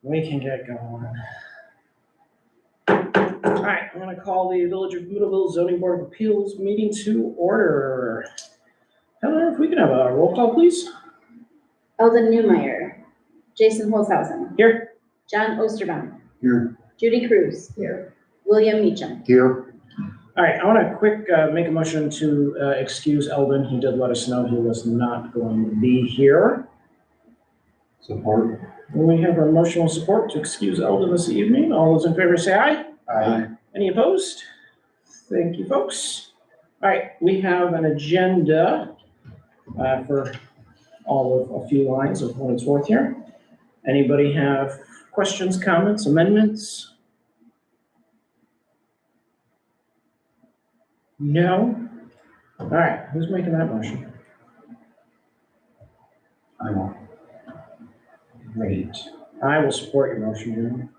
We can get going. All right, I'm gonna call the Village of Booterville Zoning Board of Appeals meeting to order. Heather, if we can have a roll call, please. Eldon Newmeyer, Jason Holzhausen, Here. John Osterbaum, Here. Judy Cruz, here. William Meacham. Here. All right, I want to make a motion to excuse Eldon. He did let us know he was not going to be here. Support. We have our emotional support to excuse Eldon this evening. All those in favor say aye. Aye. Any opposed? Thank you, folks. All right, we have an agenda for all of a few lines of what it's worth here. Anybody have questions, comments, amendments? No? All right, who's making that motion? I will. Great. I will support your motion, Jim.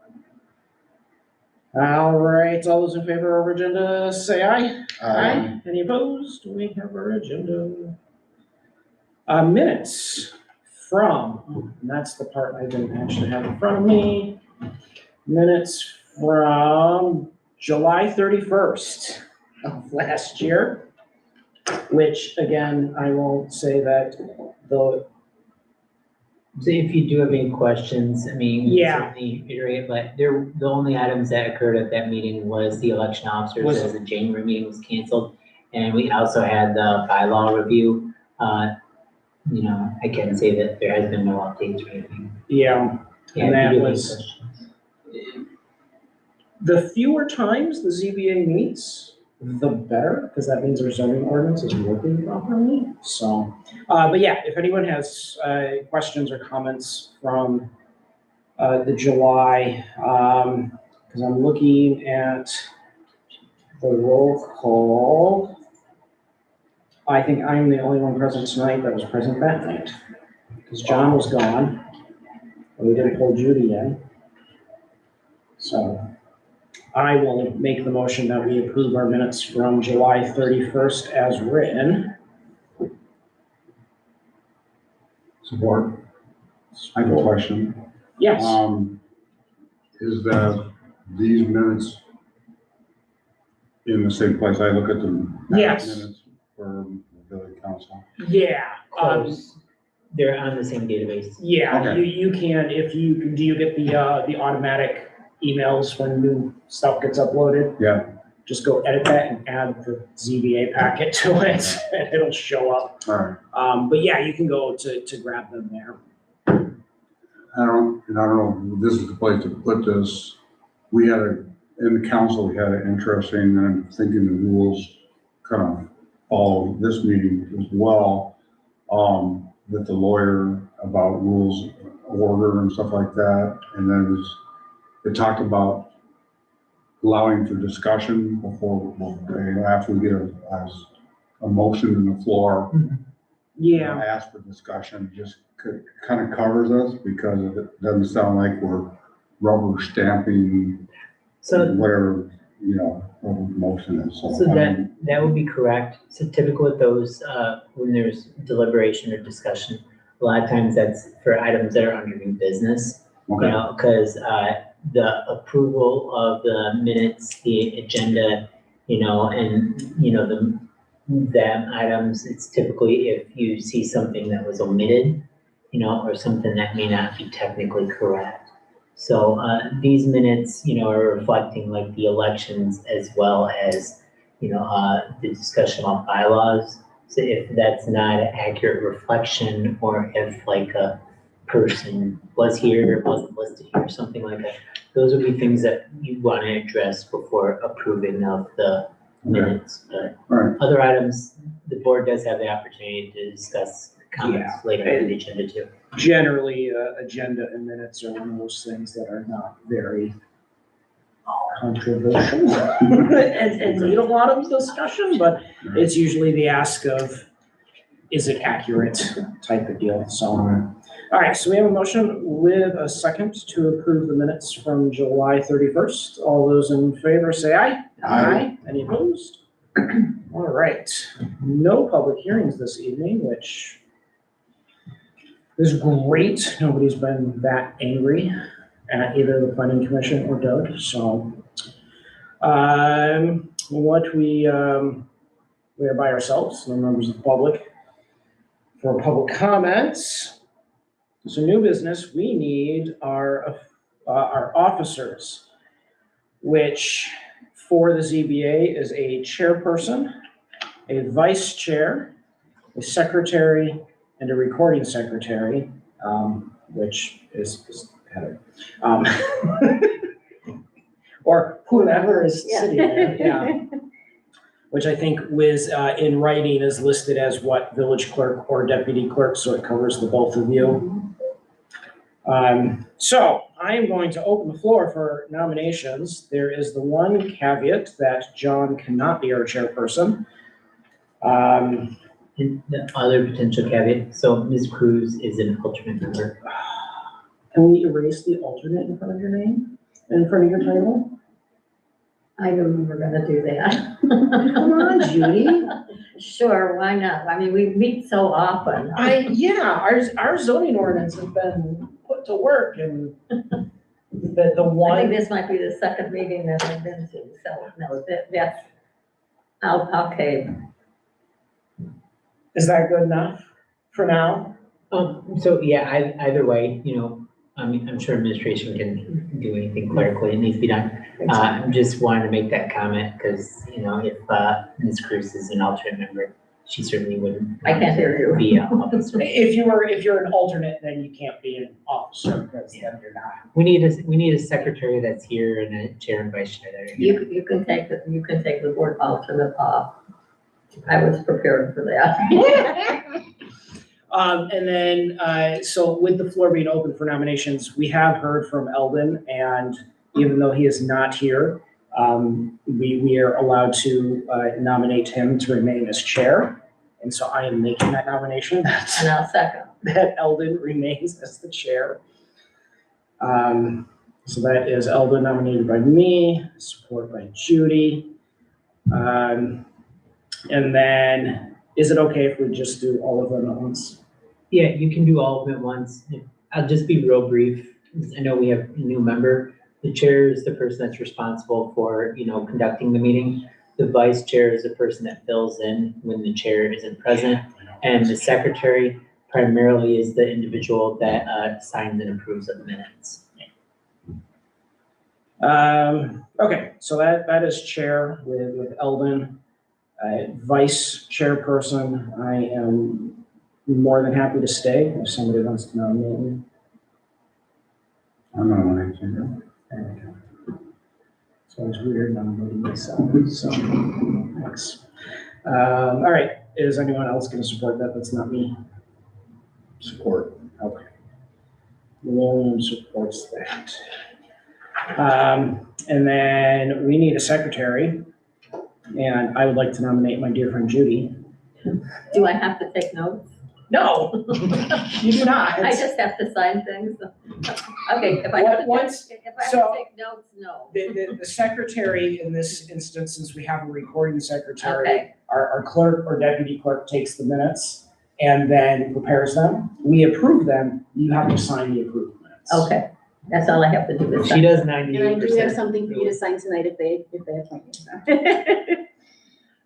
All right, all those in favor of our agenda, say aye. Aye. Any opposed? We have our agenda. Minutes from, and that's the part I didn't actually have in front of me. Minutes from July 31st of last year, which again, I won't say that the. So if you do have any questions, I mean, Yeah. certainly iterate, but the only items that occurred at that meeting was the election officers as the January meeting was canceled. And we also had the bylaw review. You know, I can say that there has been no updates or anything. Yeah. And if that you do have any was, questions. the fewer times the ZBA meets, the better, because that means our zoning ordinance is working properly. So, but yeah, if anyone has questions or comments from the July, because I'm looking at the roll call. I think I'm the only one present tonight that was present that night, because John was gone, and we didn't pull Judy in. So I will make the motion that we approve our minutes from July 31st as written. Support. I have a question. Yes. Is that these minutes in the same place? I look at them. Yes. Minutes for the village council. Yeah. Close. They're on the same database. Yeah, Okay. you can, if you, do you get the automatic emails when new stuff gets uploaded? Yeah. Just go edit that and add the ZBA packet to it, and it'll show up. All right. But yeah, you can go to grab them there. I don't know if this is the place to put this. We had in the council, we had an interesting, and I'm thinking the rules kind of follow this meeting as well. With the lawyer about rules of order and stuff like that. And then it talked about allowing for discussion before, after we get a motion in the floor. Yeah. Ask for discussion, just kind of covers us because it doesn't sound like we're rubber stamping So whatever, whatever motion is. So that would be correct. So typically with those, when there's deliberation or discussion, a lot of times that's for items that are under new business. Okay. You know, because the approval of the minutes, the agenda, and the items, it's typically if you see something that was omitted, or something that may not be technically correct. So these minutes, are reflecting like the elections as well as, the discussion on bylaws. So if that's not an accurate reflection, or if like a person was here, wasn't listed here, something like that, those would be things that you want to address before approving of the minutes. But Right. other items, the board does have the opportunity to discuss comments later in the agenda too. Generally, agenda and minutes are one of those things that are not very controversial and need a lot of discussion, but it's usually the ask of, is it accurate type of deal. So, all right, so we have a motion with a second to approve the minutes from July 31st. All those in favor say aye. Aye. Any opposed? All right, no public hearings this evening, which is great. Nobody's been that angry at either the planning commission or Doug, so. We are by ourselves, no members of the public. For public comments, so new business, we need our officers, which for the ZBA is a chairperson, a vice chair, a secretary, and a recording secretary, which is Heather. Or whoever is sitting there, yeah. Which I think was in writing is listed as what, village clerk or deputy clerk, so it covers the both of you. So I am going to open the floor for nominations. There is the one caveat that John cannot be our chairperson. And the other potential caveat, so Ms. Cruz is an alternate member. Can we erase the alternate in front of your name, in front of your title? I knew we were gonna do that. Come on, Judy. Sure, why not? I mean, we meet so often. Our zoning ordinance has been put to work, and the I think one, this might be the second meeting that I've been to, so no, that's, okay. is that good enough for now? So yeah, either way, I mean, I'm sure administration can do anything clerically it needs to be done. I'm just wanting to make that comment because, if Ms. Cruz is an alternate member, she certainly wouldn't. I can't hear you. Be an officer. If you're an alternate, then you can't be an officer, because then you're not. We need a secretary that's here and a chair and vice chair that are here. You can take the word alternate off. I was prepared for that. And then, so with the floor being open for nominations, we have heard from Eldon, and even though he is not here, we are allowed to nominate him to remain as chair. And so I am making that nomination And I'll second. that Eldon remains as the chair. So that is Eldon nominated by me, support by Judy. And then, is it okay if we just do all of them at once? Yeah, you can do all of them at once. I'll just be real brief. I know we have a new member. The chair is the person that's responsible for, conducting the meeting. The vice chair is the person that fills in when the chair isn't present. And the secretary primarily is the individual that signs and approves of the minutes. Okay, so that is chair with Eldon. Vice chairperson, I am more than happy to stay if somebody wants to nominate me. I'm nominating. There we go. So it's weird nominating myself, so thanks. All right, is anyone else going to support that? That's not me. Support. Okay. William supports that. And then we need a secretary, and I would like to nominate my dear friend Judy. Do I have to take notes? No, you do not. I just have to sign things. Okay, if I have Once- to take notes, no. The secretary in this instance, since we have a recording secretary, Okay, our clerk or deputy clerk takes the minutes and then prepares them. We approve them, you have to sign the approved minutes. okay. That's all I have to do this She time. does And I 98%. do have something for you to sign tonight if they appoint you.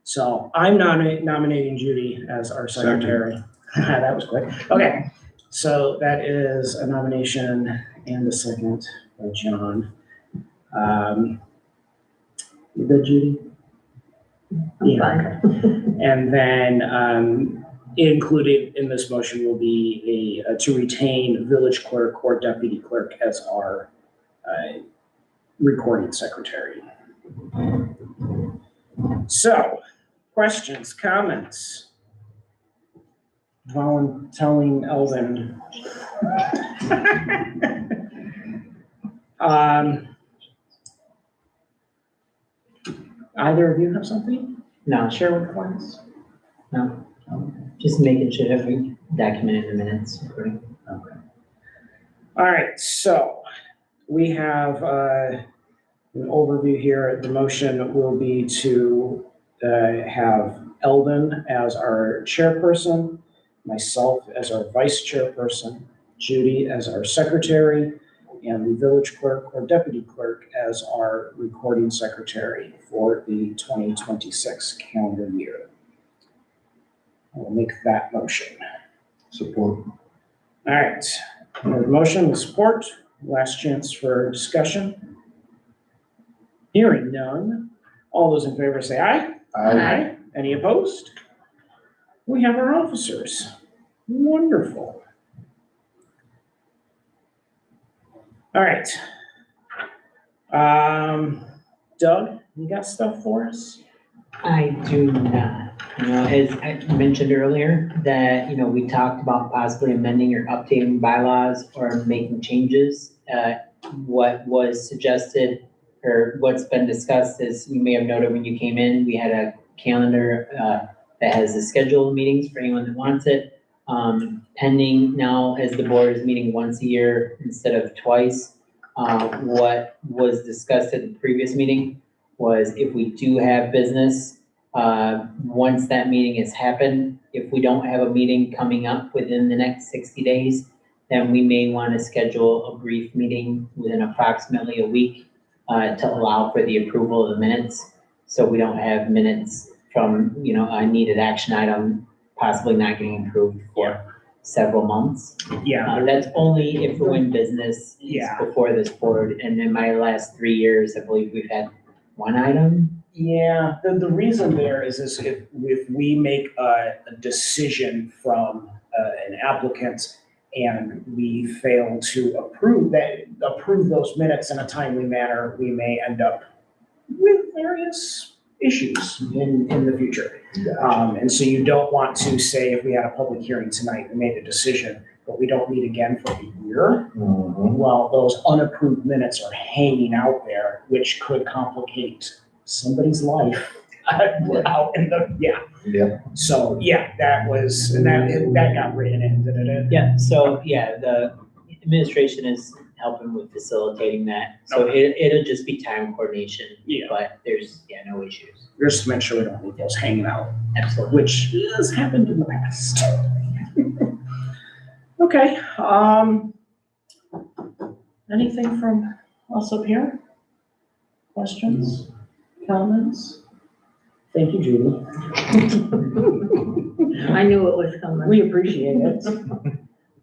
So I'm nominating Judy as our secretary. That was quick. Okay, so that is a nomination and a second by John. You good, Judy? I'm fine. And then included in this motion will be to retain village clerk or deputy clerk as our recording secretary. So, questions, comments? Telling Eldon. Either of you have something? No, Share with us? no. Just making sure that we document in the minutes. According. Okay. All right, so we have an overview here. The motion will be to have Eldon as our chairperson, myself as our vice chairperson, Judy as our secretary, and the village clerk or deputy clerk as our recording secretary for the 2026 calendar year. I will make that motion. Support. All right, motion with support. Last chance for discussion. Hearing none. All those in favor say aye. Aye. Any opposed? We have our officers. Wonderful. All right. Doug, you got stuff for us? I do not. You know, as I mentioned earlier, that, you know, we talked about possibly amending or updating bylaws or making changes. What was suggested or what's been discussed is, you may have noted when you came in, we had a calendar that has the scheduled meetings for anyone that wants it. Pending now, as the board is meeting once a year instead of twice, what was discussed at the previous meeting was if we do have business, once that meeting has happened, if we don't have a meeting coming up within the next 60 days, then we may want to schedule a brief meeting within approximately a week to allow for the approval of the minutes. So we don't have minutes from, you know, a needed action item possibly not getting approved for several months. Yeah. That's only if we're in business is Yeah. before this board. And in my last 3 years, I believe we've had one item. Yeah, the reason there is if we make a decision from an applicant and we fail to approve those minutes in a timely manner, we may end up with various issues in the future. And so you don't want to say, if we had a public hearing tonight, we made a decision, but we don't meet again for a year. Well, those unapproved minutes are hanging out there, which could complicate somebody's life out in the, Yeah. So, yeah, that was, and that got written in, didn't it? Yeah, so, yeah, the administration is helping with facilitating that. So it'll just be time coordination. Yeah. But there's, no issues. Just to make sure we don't leave those hanging out, Absolutely. which has happened in the past. Okay, anything from us up here? Questions, comments? Thank you, Julie. I knew it was coming. We appreciate it.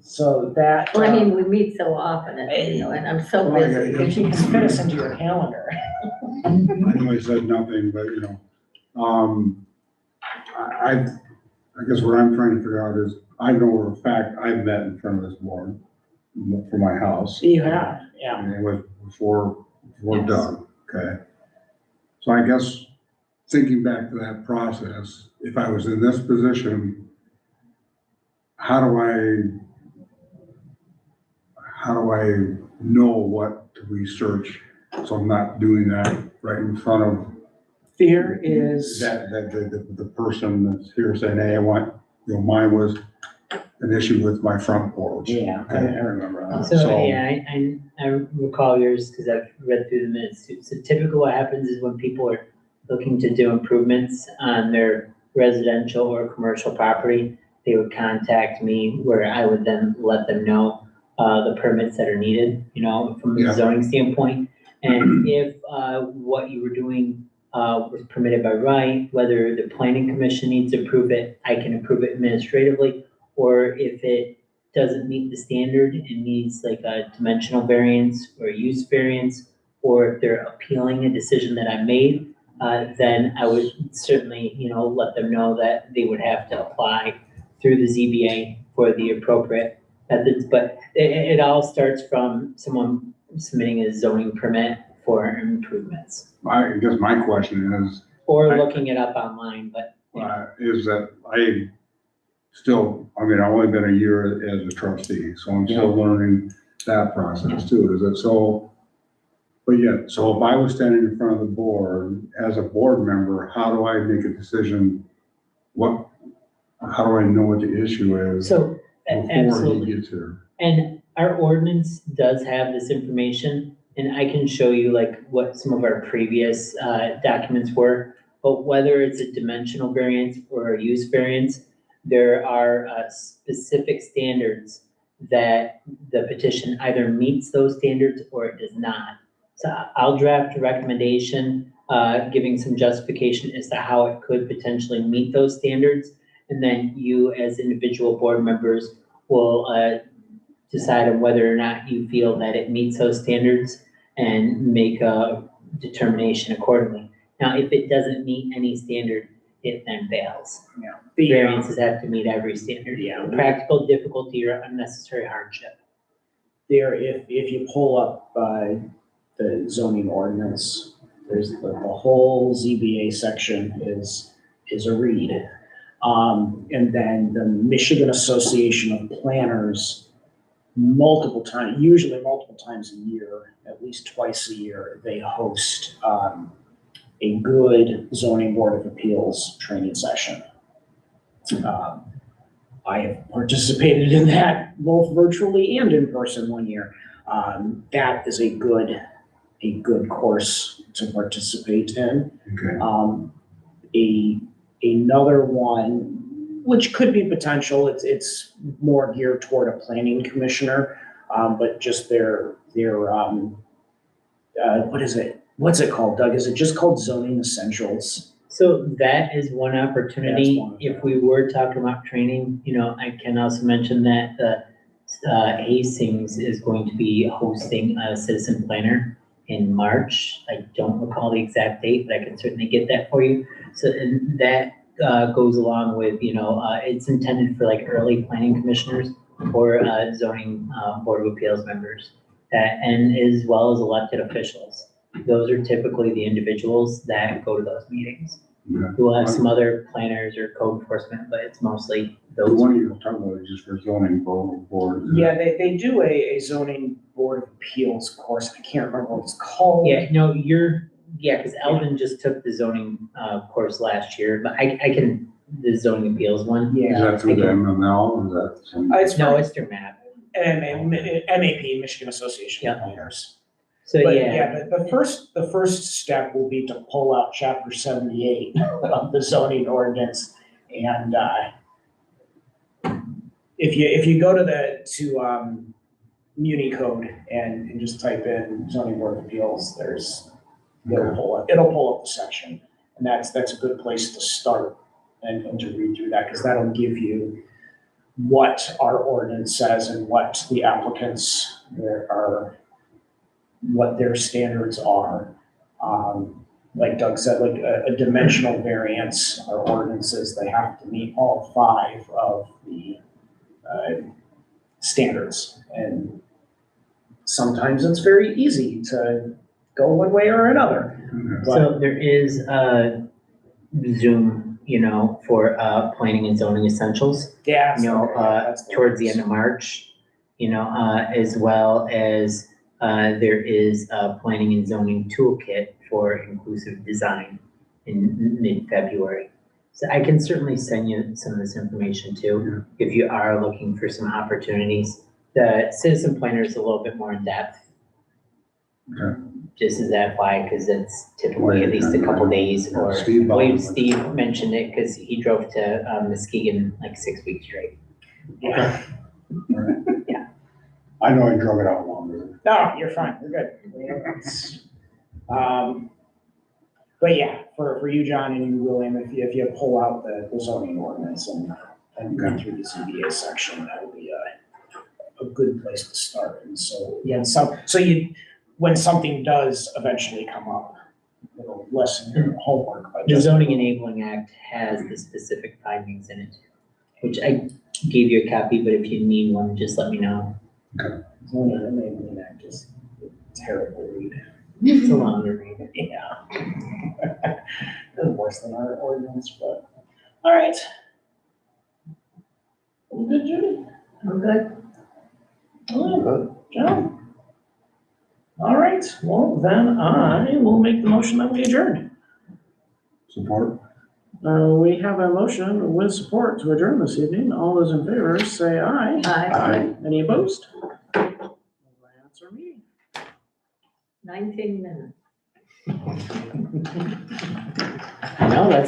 So that. Well, I mean, we meet so often and, and I'm so busy. If you can fit us into your calendar. I know I said nothing, but I guess what I'm trying to figure out is, I know for a fact I've met in front of this board for my house. You have, yeah. And it was before Yes. Doug, okay? So I guess thinking back to that process, if I was in this position, how do I know what to research? So I'm not doing that right in front of Fear is. the person that's here saying, hey, I want, mine was an issue with my front porch. Yeah, I remember that. So, yeah, I recall yours because I've read through the minutes too. So typically what happens is when people are looking to do improvements on their residential or commercial property, they would contact me where I would then let them know the permits that are needed, from a Yeah. zoning standpoint. And if what you were doing was permitted by right, whether the planning commission needs to approve it, I can approve it administratively. Or if it doesn't meet the standard and needs like a dimensional variance or a use variance, or if they're appealing a decision that I made, then I would certainly, let them know that they would have to apply through the ZBA for the appropriate methods. But it all starts from someone submitting a zoning permit for improvements. I guess my question is, Or looking it up online, but. is that I've only been a year as a trustee, so I'm still learning that process too. Is it so? But yet, so if I was standing in front of the board as a board member, how do I make a decision? How do I know what the issue is So, before absolutely. he gets here? And our ordinance does have this information, and I can show you like what some of our previous documents were. But whether it's a dimensional variance or a use variance, there are specific standards that the petition either meets those standards or it does not. So I'll draft a recommendation, giving some justification as to how it could potentially meet those standards. And then you, as individual board members, will decide on whether or not you feel that it meets those standards and make a determination accordingly. Now, if it doesn't meet any standard, it then fails. The, Variances have to meet every standard. Yeah. Practical difficulty or unnecessary hardship. there, if you pull up, the zoning ordinance, there's the whole ZBA section is a read. And then the Michigan Association of Planners, usually multiple times a year, at least twice a year, they host, a good zoning board of appeals training session. I have participated in that both virtually and in person one year. That is a good course to participate in. Okay. Another one, which could be potential, it's more geared toward a planning commissioner, but just their what is it? What's it called, Doug? Is it just called Zoning Essentials? So that is one opportunity. That's one. If we were talking about training, I can also mention that Hastings is going to be hosting a citizen planner in March. I don't recall the exact date, but I can certainly get that for you. So and that goes along with, it's intended for like early planning commissioners or zoning board of appeals members, and as well as elected officials. Those are typically the individuals that go to those meetings. Yeah. We'll have some other planners or code enforcement, but it's mostly The those. one you're talking about is just for zoning board. Yeah, they do a zoning board of appeals course. I can't remember what it's called. Yeah, no, because Alvin just took the zoning course last year, but I can, the zoning appeals one. Is Yeah. that through the MML, or is that some? It's No, from it's through MAP. MAP, Michigan Association of Yeah. Planners. So But yeah, the first step will be to pull out chapter 78 of the zoning ordinance. And if you go to Muni code and just type in zoning board of appeals, it'll pull up the section. And that's a good place to start and to read through that, because that'll give you what our ordinance says and what the applicants what their standards are. Like Doug said, like a dimensional variance, our ordinances, they have to meet all 5 of the standards. And sometimes it's very easy to go one way or another. But so there is Zoom, for planning and zoning essentials, yeah, towards the end of March, as well as there is a planning and zoning toolkit for inclusive design in mid-February. So I can certainly send you some of this information too, if you are looking for some opportunities. The citizen planner is a little bit more in depth. Okay. Just as FYI, because it's typically at least a couple days, or Steve I believe Steve mentioned it because he drove to Muskegon like 6 weeks straight. Yeah. All right. I know I drug it out longer. No, you're fine, you're good. But yeah, for you, John, and you, William, if you pull out the zoning ordinance and read through the ZBA section, that would be a good place to start. And so, when something does eventually come up, it'll lessen your homework. By The just Zoning Enabling Act has the specific findings in it, which I gave you a copy, but if you need one, just let me know. Zoning Enabling Act is a terrible read. It's a longer read. Yeah. It's worse than our ordinance, but, all right. You good, Judy? I'm good. John? All right, well, then I will make the motion that we adjourn. Support? We have a motion with support to adjourn this evening. All those in favor say aye. Aye. Any opposed? Answer me. 19 minutes. I know, that's a